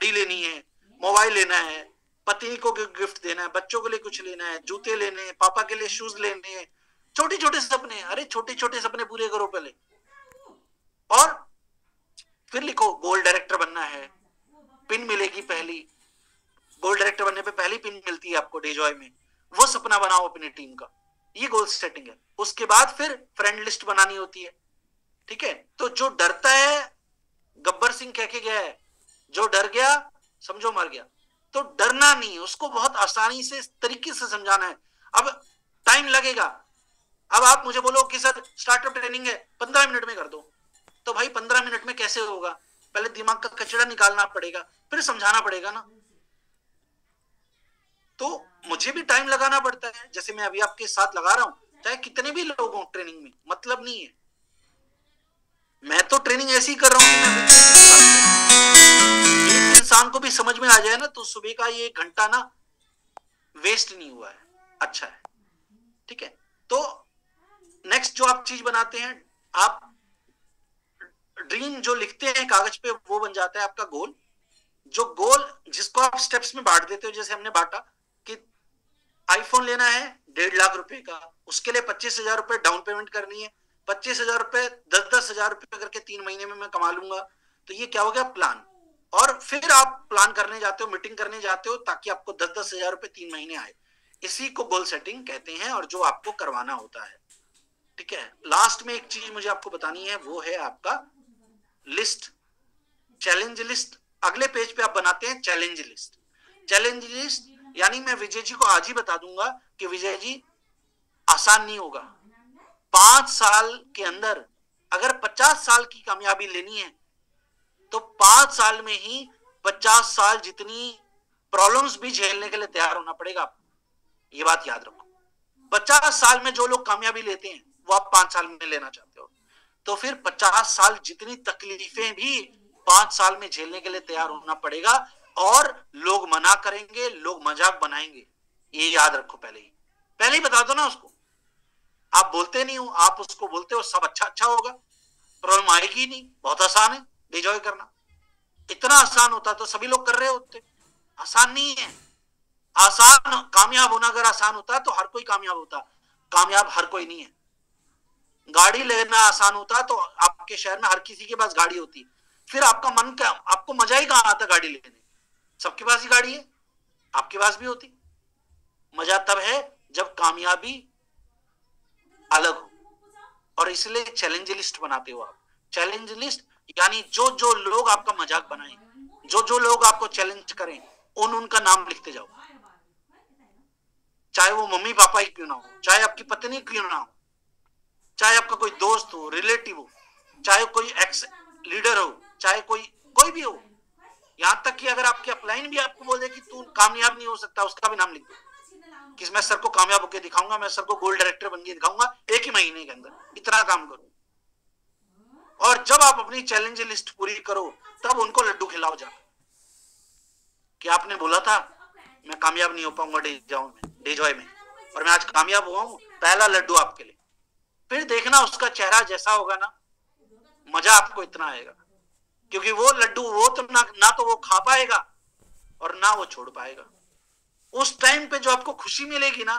घड़ी लेनी है, मोबाइल लेना है, पत्नी को गिफ्ट देना है, बच्चों के लिए कुछ लेना है, जूते लेने हैं, पापा के लिए शूज लेने हैं, छोटे छोटे सपने। अरे छोटे छोटे सपने पूरे करो पहले, और फिर लिखो गोल डायरेक्टर बनना है, पिन मिलेगी पहली, गोल डायरेक्टर बनने पे पहली पिन मिलती है आपको डेजॉय में, वो सपना बनाओ अपनी टीम का। ये गोल सेटिंग है। उसके बाद फिर फ्रेंड लिस्ट बनानी होती है, ठीक है। तो जो डरता है, गब्बर सिंह कह के गया है, जो डर गया समझो मर गया। तो डरना नहीं, उसको बहुत आसानी से इस तरीके से समझाना है। अब टाइम लगेगा, अब आप मुझे बोलो कि सर स्टार्टअप ट्रेनिंग है 15 मिनट में कर दो, तो भाई 15 मिनट में कैसे होगा? पहले दिमाग का कचरा निकालना पड़ेगा, फिर समझाना पड़ेगा ना। तो मुझे भी टाइम लगाना पड़ता है, जैसे मैं अभी आपके साथ लगा रहा हूं, चाहे कितने भी लोग हों ट्रेनिंग में, मतलब नहीं है। मैं तो ट्रेनिंग ऐसी कर रहा हूं कि मैं एक इंसान को भी समझ में आ जाए ना, तो सुबह का ये 1 घंटा ना वेस्ट नहीं हुआ है, अच्छा है, ठीक है। तो नेक्स्ट जो आप चीज बनाते हैं, आप ड्रीम जो लिखते हैं कागज पे, वो बन जाता है आपका गोल। जो गोल जिसको आप स्टेप्स में बांट देते हो, जैसे हमने बांटा कि आईफोन लेना है 1.5 लाख रुपए का, उसके लिए 25,000 रुपए डाउन पेमेंट करनी है, 25,000 रुपए 10-10,000 रुपए करके 3 महीने में मैं कमा लूंगा। तो ये क्या हो गया? प्लान। और फिर आप प्लान करने जाते हो, मीटिंग करने जाते हो, ताकि आपको 10-10,000 रुपए 3 महीने आए। इसी को गोल सेटिंग कहते हैं, और जो आपको करवाना होता है, ठीक है। लास्ट में एक चीज मुझे आपको बतानी है, वो है आपका लिस्ट, चैलेंज लिस्ट। अगले पेज पे आप बनाते हैं चैलेंज लिस्ट। चैलेंज लिस्ट यानी मैं विजय जी को आज ही बता दूंगा कि विजय जी आसान नहीं होगा। 5 साल के अंदर अगर 50 साल की कामयाबी लेनी है, तो 5 साल में ही 50 साल जितनी प्रॉब्लम्स भी झेलने के लिए तैयार होना पड़ेगा आपको। ये बात याद रखो। 50 साल में जो लोग कामयाबी लेते हैं, वो आप 5 साल में लेना चाहते हो, तो फिर 50 साल जितनी तकलीफें भी 5 साल में झेलने के लिए तैयार होना पड़ेगा। और लोग मना करेंगे, लोग मजाक बनाएंगे, ये याद रखो। पहले ही बता दो ना उसको। आप बोलते नहीं हो, आप उसको बोलते हो सब अच्छा अच्छा होगा, प्रॉब्लम आएगी नहीं, बहुत आसान है एंजॉय करना। इतना आसान होता तो सभी लोग कर रहे होते। आसान नहीं है। आसान कामयाब होना अगर आसान होता तो हर कोई कामयाब होता। कामयाब हर कोई नहीं है। गाड़ी लेना आसान होता तो आपके शहर में हर किसी के पास गाड़ी होती, फिर आपका मन क्या, आपको मजा ही कहां आता गाड़ी लेने? सबके पास ही गाड़ी है, आपके पास भी होती। मजा तब है जब कामयाबी अलग हो। और इसलिए चैलेंज लिस्ट बनाते हो आप। चैलेंज लिस्ट यानी जो जो लोग आपका मजाक बनाए, जो जो लोग आपको चैलेंज करें, उनका नाम लिखते जाओ। चाहे वो मम्मी पापा ही क्यों ना हो, चाहे आपकी पत्नी क्यों ना हो, चाहे आपका कोई दोस्त हो, रिलेटिव हो, चाहे कोई एक्स लीडर हो, चाहे कोई भी हो। यहां तक कि अगर आपके अपलाइन भी आपको बोल दे कि तू कामयाब नहीं हो सकता, उसका भी नाम लिख दो कि मैं सर को कामयाब होकर दिखाऊंगा, मैं सर को गोल्ड डायरेक्टर बन के दिखाऊंगा 1 ही महीने के अंदर, इतना काम करूं। और जब आप अपनी चैलेंज लिस्ट पूरी करो, तब उनको लड्डू खिलाओ जाकर कि आपने बोला था मैं कामयाब नहीं हो पाऊंगा डेजॉय में, और मैं आज कामयाब हुआ हूं, पहला लड्डू आपके लिए। फिर देखना उसका चेहरा जैसा होगा ना, मजा आपको इतना आएगा, क्योंकि वो लड्डू वो तो ना तो वो खा पाएगा और ना वो छोड़ पाएगा। उस टाइम पे जो आपको खुशी मिलेगी ना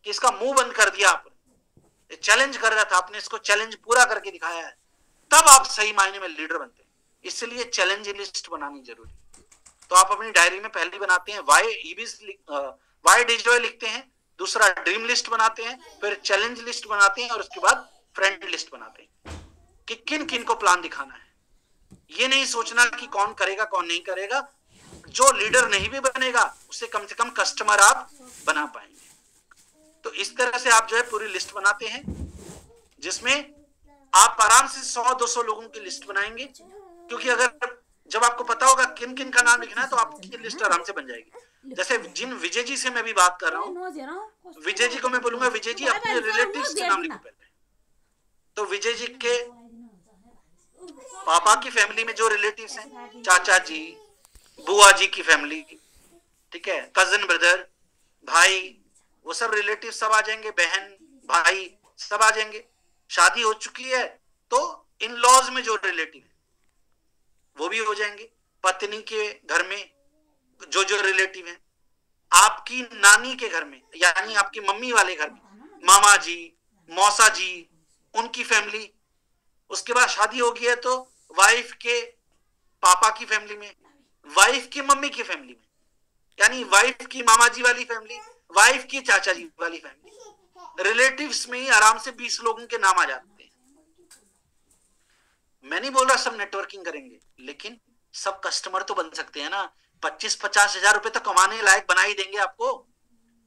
कि इसका मुंह बंद कर दिया आपने, चैलेंज कर रहा था, आपने इसको चैलेंज पूरा करके दिखाया है, तब आप सही मायने में लीडर बनते हैं। इसलिए चैलेंज लिस्ट बनानी जरूरी। तो आप अपनी डायरी में पहले बनाते हैं वाई डिजॉय लिखते हैं, दूसरा ड्रीम लिस्ट बनाते हैं, फिर चैलेंज लिस्ट बनाते हैं, और उसके बाद फ्रेंड लिस्ट बनाते हैं कि किन किन को प्लान दिखाना है। ये नहीं सोचना कि कौन करेगा कौन नहीं करेगा। जो लीडर नहीं भी बनेगा, उससे कम से कम कस्टमर आप बना पाएंगे। तो इस तरह से आप जो है पूरी लिस्ट बनाते हैं, जिसमें आप आराम से 100-200 लोगों की लिस्ट बनाएंगे। क्योंकि अगर जब आपको पता होगा किन किन का नाम लिखना है, तो आपकी लिस्ट आराम से बन जाएगी। जैसे जिन विजय जी से मैं भी बात कर रहा हूँ, विजय जी को मैं बोलूंगा विजय जी अपने रिलेटिव्स के नाम लिखो पहले। तो विजय जी के पापा की फैमिली में जो रिलेटिव्स हैं, चाचा जी, बुआ जी की फैमिली, ठीक है, कजिन ब्रदर, भाई, वो सब रिलेटिव सब आ जाएंगे, बहन भाई सब आ जाएंगे। शादी हो चुकी है तो इन लॉज में जो रिलेटिव है वो भी हो जाएंगे। पत्नी के घर में जो जो रिलेटिव हैं, आपकी नानी के घर में यानी आपकी मम्मी वाले घर में मामा जी, मौसा जी, उनकी फैमिली, उसके बाद शादी हो गई है तो वाइफ के पापा की फैमिली में, वाइफ की मम्मी की फैमिली में, यानी वाइफ की मामा जी वाली फैमिली, वाइफ की चाचा जी वाली फैमिली, रिलेटिव्स में ही आराम से 20 लोगों के नाम आ जाते हैं। मैं नहीं बोल रहा सब नेटवर्किंग करेंगे, लेकिन सब कस्टमर तो बन सकते हैं ना। 25-50 हजार रुपए तो कमाने लायक बना ही देंगे आपको।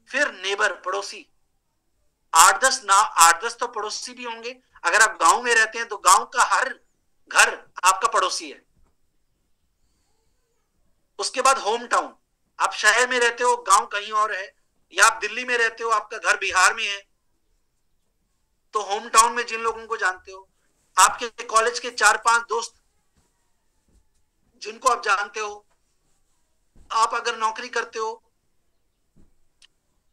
फिर नेबर, पड़ोसी, 8-10 तो पड़ोसी भी होंगे। अगर आप गांव में रहते हैं तो गांव का हर घर आपका पड़ोसी है। उसके बाद होम टाउन, आप शहर में रहते हो, गांव कहीं और है, या आप दिल्ली में रहते हो, आपका घर बिहार में है, तो होम टाउन में जिन लोगों को जानते हो, आपके कॉलेज के 4-5 दोस्त जिनको आप जानते हो, आप अगर नौकरी करते हो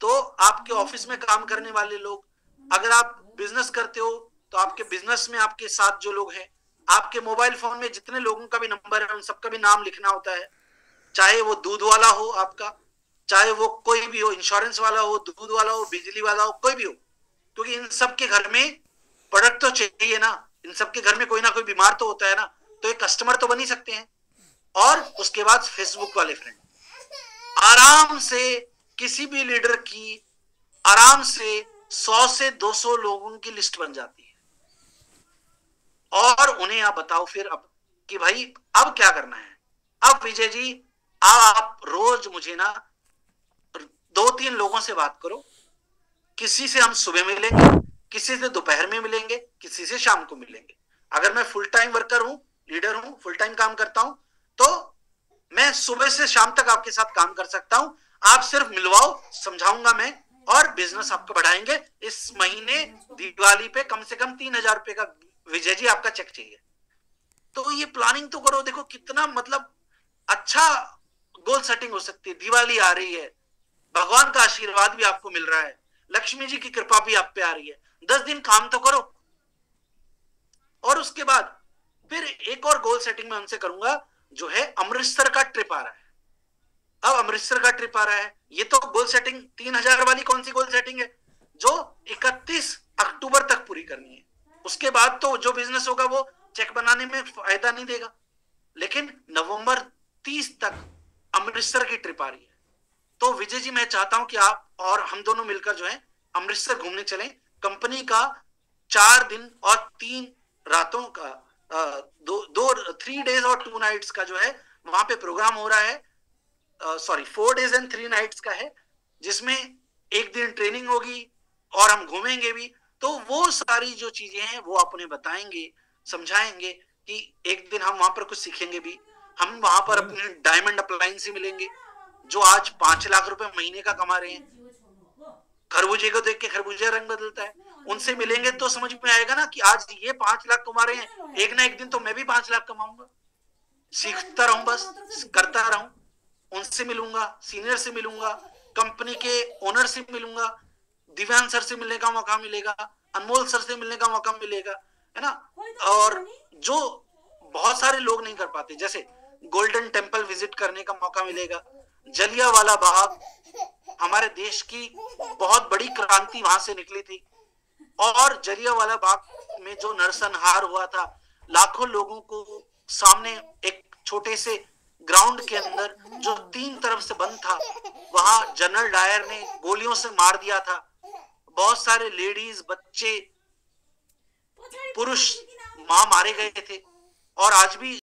तो आपके ऑफिस में काम करने वाले लोग, अगर आप बिजनेस करते हो तो आपके बिजनेस में आपके साथ जो लोग हैं, आपके मोबाइल फोन में जितने लोगों का भी नंबर है उन सबका भी नाम लिखना होता है। चाहे वो दूध वाला हो आपका, चाहे वो कोई भी हो, इंश्योरेंस वाला हो, दूध वाला हो, बिजली वाला हो, कोई भी हो, क्योंकि इन सबके घर में प्रोडक्ट तो चाहिए ना, इन सबके घर में कोई ना कोई बीमार तो होता है ना, तो एक कस्टमर तो बन ही सकते हैं। और उसके बाद फेसबुक वाले फ्रेंड, आराम से किसी भी लीडर की आराम से 100 से 200 लोगों की लिस्ट बन जाती है। और उन्हें आप बताओ फिर अब कि भाई अब क्या करना है। अब विजय जी आप रोज मुझे ना 2-3 लोगों से बात करो, किसी से हम सुबह मिलेंगे, किसी से दोपहर में मिलेंगे, किसी से शाम को मिलेंगे। अगर मैं फुल टाइम वर्कर हूं, लीडर हूं, फुल टाइम काम करता हूं, तो मैं सुबह से शाम तक आपके साथ काम कर सकता हूं। आप सिर्फ मिलवाओ, समझाऊंगा मैं, और बिजनेस आपका बढ़ाएंगे। इस महीने दिवाली पे कम से कम 3,000 रुपए का विजय जी आपका चेक चाहिए। तो ये प्लानिंग तो करो, देखो कितना मतलब अच्छा गोल सेटिंग हो सकती है। दिवाली आ रही है, भगवान का आशीर्वाद भी आपको मिल रहा है, लक्ष्मी जी की कृपा भी आप पे आ रही है। 10 दिन काम तो करो, और उसके बाद फिर एक और गोल सेटिंग मैं उनसे करूंगा, जो है अमृतसर का ट्रिप आ रहा है। अब अमृतसर का ट्रिप आ रहा है, ये तो गोल सेटिंग 3,000 वाली कौन सी गोल सेटिंग है, जो 31 अक्टूबर तक पूरी करनी है। उसके बाद तो जो बिजनेस होगा वो चेक बनाने में फायदा नहीं देगा। लेकिन नवंबर 30 तक अमृतसर की ट्रिप आ रही है। तो विजय जी मैं चाहता हूं कि आप और हम दोनों मिलकर जो है अमृतसर घूमने चलें। कंपनी का 4 दिन और 3 रातों का 3 डेज और 2 नाइट्स का जो है वहां पे प्रोग्राम हो रहा है। 4 डेज एंड 3 नाइट्स का है, जिसमें एक दिन ट्रेनिंग होगी और हम घूमेंगे भी। तो वो सारी जो चीजें हैं वो अपने बताएंगे, समझाएंगे कि एक दिन हम वहां पर कुछ सीखेंगे भी। हम वहां पर अपने डायमंड अप्लायंस से मिलेंगे, जो आज 5 लाख रुपए महीने का कमा रहे हैं। खरबूजे को देख के खरबूजा रंग बदलता है। उनसे मिलेंगे तो समझ में आएगा ना कि आज ये 5 लाख कमा रहे हैं, एक ना एक दिन तो मैं भी 5 लाख कमाऊंगा। सीखता रहूं, बस करता रहूं। उनसे मिलूंगा, सीनियर से मिलूंगा, कंपनी के ओनर से मिलूंगा, दिव्यांग सर से मिलने का मौका मिलेगा, अनमोल सर से मिलने का मौका मिलेगा, है ना। और जो बहुत सारे लोग नहीं कर पाते, जैसे गोल्डन टेम्पल विजिट करने का मौका मिलेगा, जलियांवाला बाग, हमारे देश की बहुत बड़ी क्रांति वहां से निकली थी। और जलियांवाला बाग में जो नरसंहार हुआ था, लाखों लोगों को सामने एक छोटे से ग्राउंड के अंदर जो 3 तरफ से बंद था, वहां जनरल डायर ने गोलियों से मार दिया था। बहुत सारे लेडीज, बच्चे, पुरुष वहां मारे गए थे। और आज भी